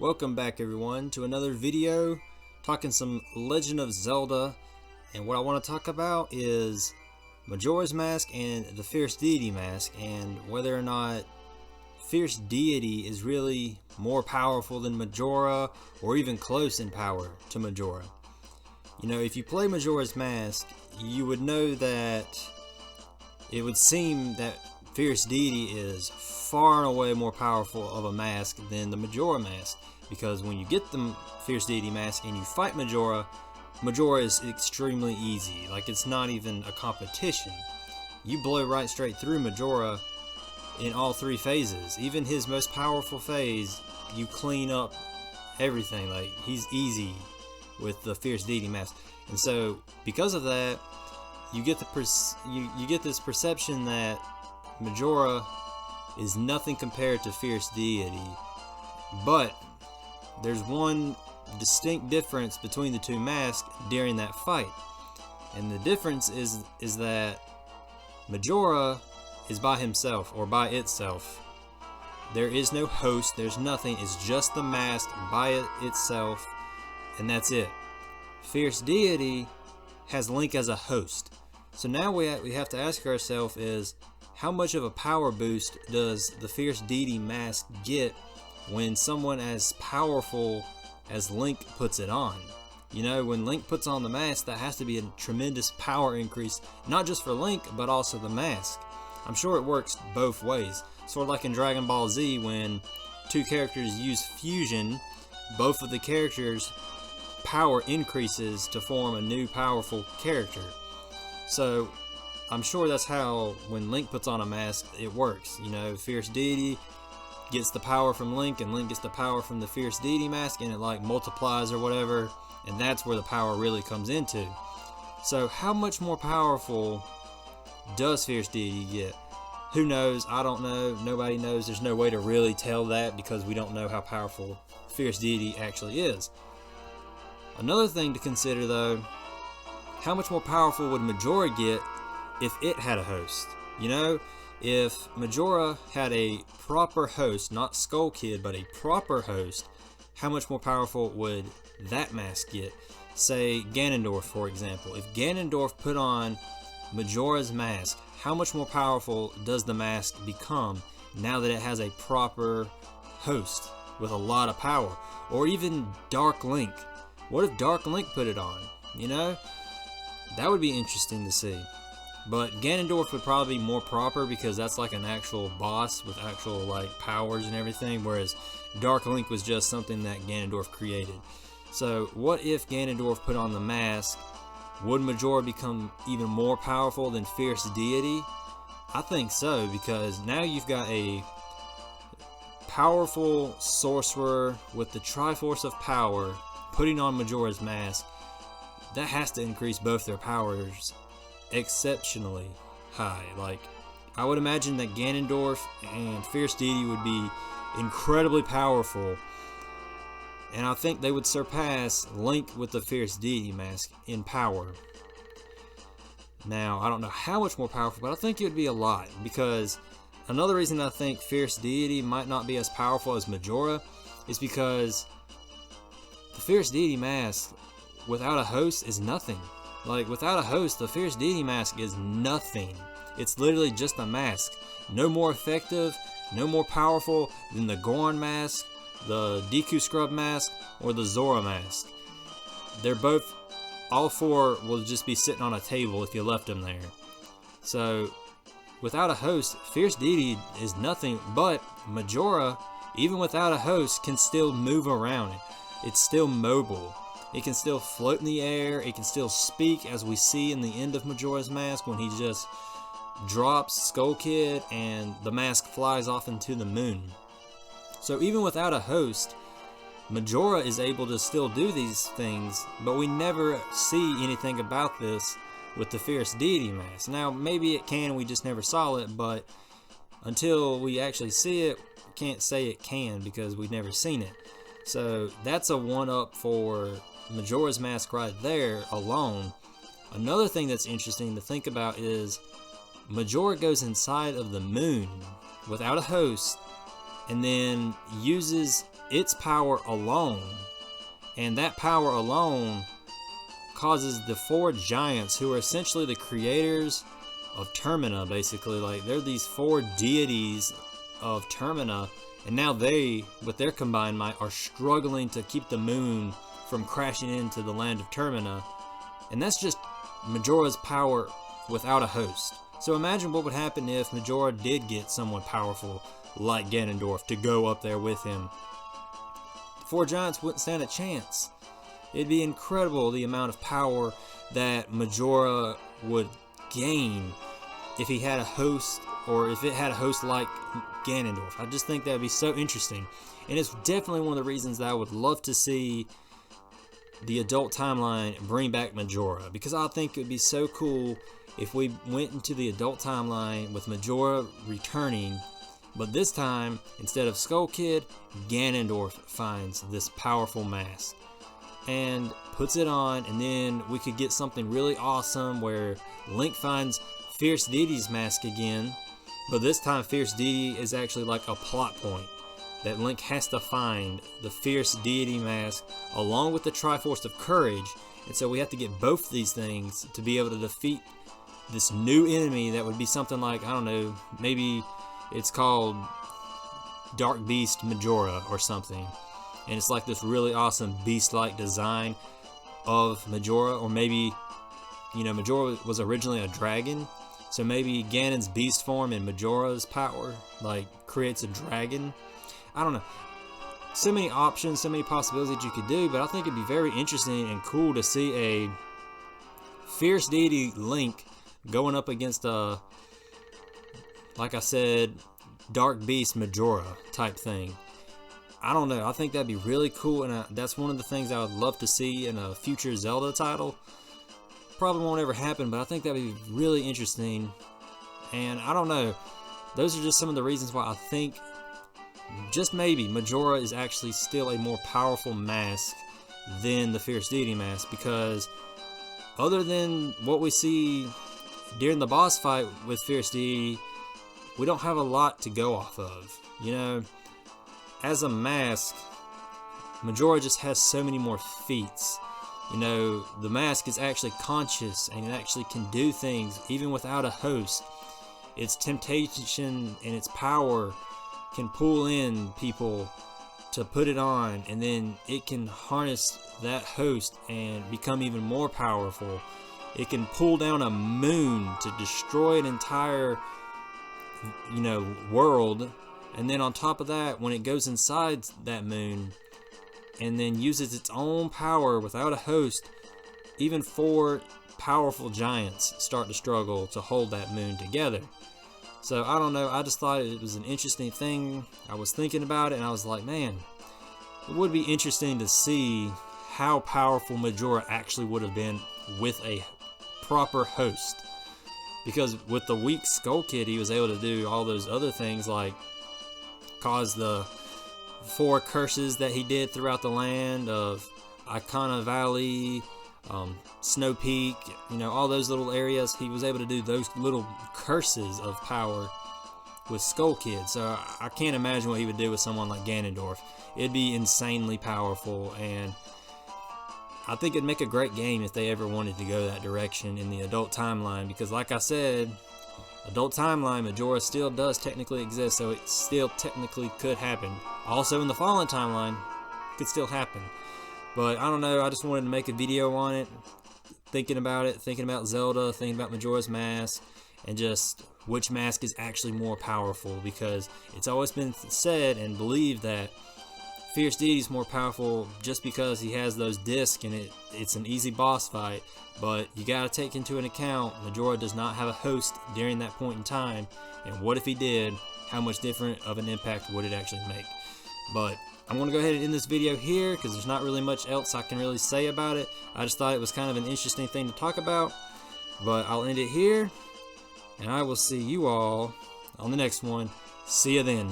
Welcome back everyone to another video talking some Legend of Zelda, and what I want to talk about is Majora's Mask and the Fierce Deity Mask, and whether or not Fierce Deity is really more powerful than Majora or even close in power to Majora. You know, if you play Majora's Mask, you would know that it would seem that Fierce Deity is far and away more powerful of a mask than the Majora Mask, because when you get the Fierce Deity Mask and you fight Majora, Majora is extremely easy. Like, it's not even a competition. You blow right straight through Majora in all three phases. Even his most powerful phase, you clean up everything. Like, he's easy with the Fierce Deity Mask. And so because of that, you get you get this perception that Majora is nothing compared to Fierce Deity. But there's one distinct difference between the two masks during that fight, and the difference is that Majora is by himself, or by itself. There is no host, there's nothing, it's just the mask by itself, and that's it. Fierce Deity has Link as a host. So now we have to ask ourselves is, how much of a power boost does the Fierce Deity Mask get when someone as powerful as Link puts it on? You know, when Link puts on the mask, that has to be a tremendous power increase, not just for Link, but also the mask. I'm sure it works both ways. Sort of like in Dragon Ball Z, when two characters use fusion, both of the characters' power increases to form a new powerful character. So I'm sure that's how, when Link puts on a mask, it works. You know, Fierce Deity gets the power from Link, and Link gets the power from the Fierce Deity Mask, and it like multiplies or whatever, and that's where the power really comes into. So how much more powerful does Fierce Deity get? Who knows? I don't know. Nobody knows. There's no way to really tell that because we don't know how powerful Fierce Deity actually is. Another thing to consider though, how much more powerful would Majora get if it had a host? You know, if Majora had a proper host, not Skull Kid, but a proper host, how much more powerful would that mask get? Say Ganondorf, for example. If Ganondorf put on Majora's Mask, how much more powerful does the mask become now that it has a proper host with a lot of power? Or even Dark Link. What if Dark Link put it on? You know, that would be interesting to see. But Ganondorf would probably be more proper because that's like an actual boss with actual like powers and everything, whereas Dark Link was just something that Ganondorf created. So what if Ganondorf put on the mask? Would Majora become even more powerful than Fierce Deity? I think so, because now you've got a powerful sorcerer with the Triforce of Power putting on Majora's Mask. That has to increase both their powers exceptionally high. Like, I would imagine that Ganondorf and Fierce Deity would be incredibly powerful, and I think they would surpass Link with the Fierce Deity Mask in power. Now, I don't know how much more powerful, but I think it would be a lot, because another reason I think Fierce Deity might not be as powerful as Majora is because the Fierce Deity Mask without a host is nothing. Like, without a host, the Fierce Deity Mask is nothing. It's literally just a mask. No more effective, no more powerful than the Goron Mask, the Deku Scrub Mask, or the Zora Mask. They're both, all four will just be sitting on a table if you left them there. So, without a host, Fierce Deity is nothing, but Majora, even without a host, can still move around. It's still mobile. It can still float in the air, it can still speak, as we see in the end of Majora's Mask when he just drops Skull Kid and the mask flies off into the moon. So even without a host, Majora is able to still do these things, but we never see anything about this with the Fierce Deity Mask. Now, maybe it can, we just never saw it, but until we actually see it, we can't say it can because we've never seen it. So that's a one-up for Majora's Mask right there alone. Another thing that's interesting to think about is Majora goes inside of the moon without a host, and then uses its power alone, and that power alone causes the 4 giants, who are essentially the creators of Termina, basically. Like, they're these 4 deities of Termina, and now they, with their combined might, are struggling to keep the moon from crashing into the land of Termina. And that's just Majora's power without a host. So imagine what would happen if Majora did get someone powerful like Ganondorf to go up there with him. The 4 giants wouldn't stand a chance. It'd be incredible the amount of power that Majora would gain if he had a host, or if it had a host like Ganondorf. I just think that would be so interesting. And it's definitely one of the reasons that I would love to see the adult timeline bring back Majora, because I think it would be so cool if we went into the adult timeline with Majora returning, but this time, instead of Skull Kid, Ganondorf finds this powerful mask and puts it on, and then we could get something really awesome where Link finds Fierce Deity's mask again, but this time Fierce Deity is actually like a plot point that Link has to find the Fierce Deity mask along with the Triforce of Courage, and so we have to get both these things to be able to defeat this new enemy that would be something like, I don't know, maybe it's called Dark Beast Majora or something, and it's like this really awesome beast-like design of Majora. Or maybe, you know, Majora was originally a dragon, so maybe Ganon's beast form and Majora's power like creates a dragon. I don't know. So many options, so many possibilities that you could do, but I think it'd be very interesting and cool to see a Fierce Deity Link going up against a, like I said, Dark Beast Majora type thing. I don't know. I think that'd be really cool, and that's one of the things I would love to see in a future Zelda title. Probably won't ever happen, but I think that'd be really interesting. And I don't know. Those are just some of the reasons why I think just maybe Majora is actually still a more powerful mask than the Fierce Deity mask, because other than what we see during the boss fight with Fierce Deity, we don't have a lot to go off of. You know, as a mask, Majora just has so many more feats. You know, the mask is actually conscious and it actually can do things even without a host. Its temptation and its power can pull in people to put it on, and then it can harness that host and become even more powerful. It can pull down a moon to destroy an entire, you know, world, and then on top of that, when it goes inside that moon and then uses its own power without a host, even 4 powerful giants start to struggle to hold that moon together. So I don't know, I just thought it was an interesting thing. I was thinking about it and I was like, man, it would be interesting to see how powerful Majora actually would have been with a proper host. Because with the weak Skull Kid, he was able to do all those other things, like cause the 4 curses that he did throughout the land of Icona Valley, Snow Peak, you know, all those little areas. He was able to do those little curses of power with Skull Kid. So I can't imagine what he would do with someone like Ganondorf. It'd be insanely powerful, and I think it'd make a great game if they ever wanted to go that direction in the adult timeline, because like I said, adult timeline, Majora still does technically exist, so it still technically could happen. Also in the Fallen timeline, it could still happen. But I don't know, I just wanted to make a video on it, thinking about Zelda, thinking about Majora's Mask, and just which mask is actually more powerful, because it's always been said and believed that Fierce Deity is more powerful just because he has those discs and it's an easy boss fight. But you gotta take into an account, Majora does not have a host during that point in time, and what if he did? How much different of an impact would it actually make? But I'm going to go ahead and end this video here because there's not really much else I can really say about it. I just thought it was kind of an interesting thing to talk about. But I'll end it here, and I will see you all on the next one. See you then.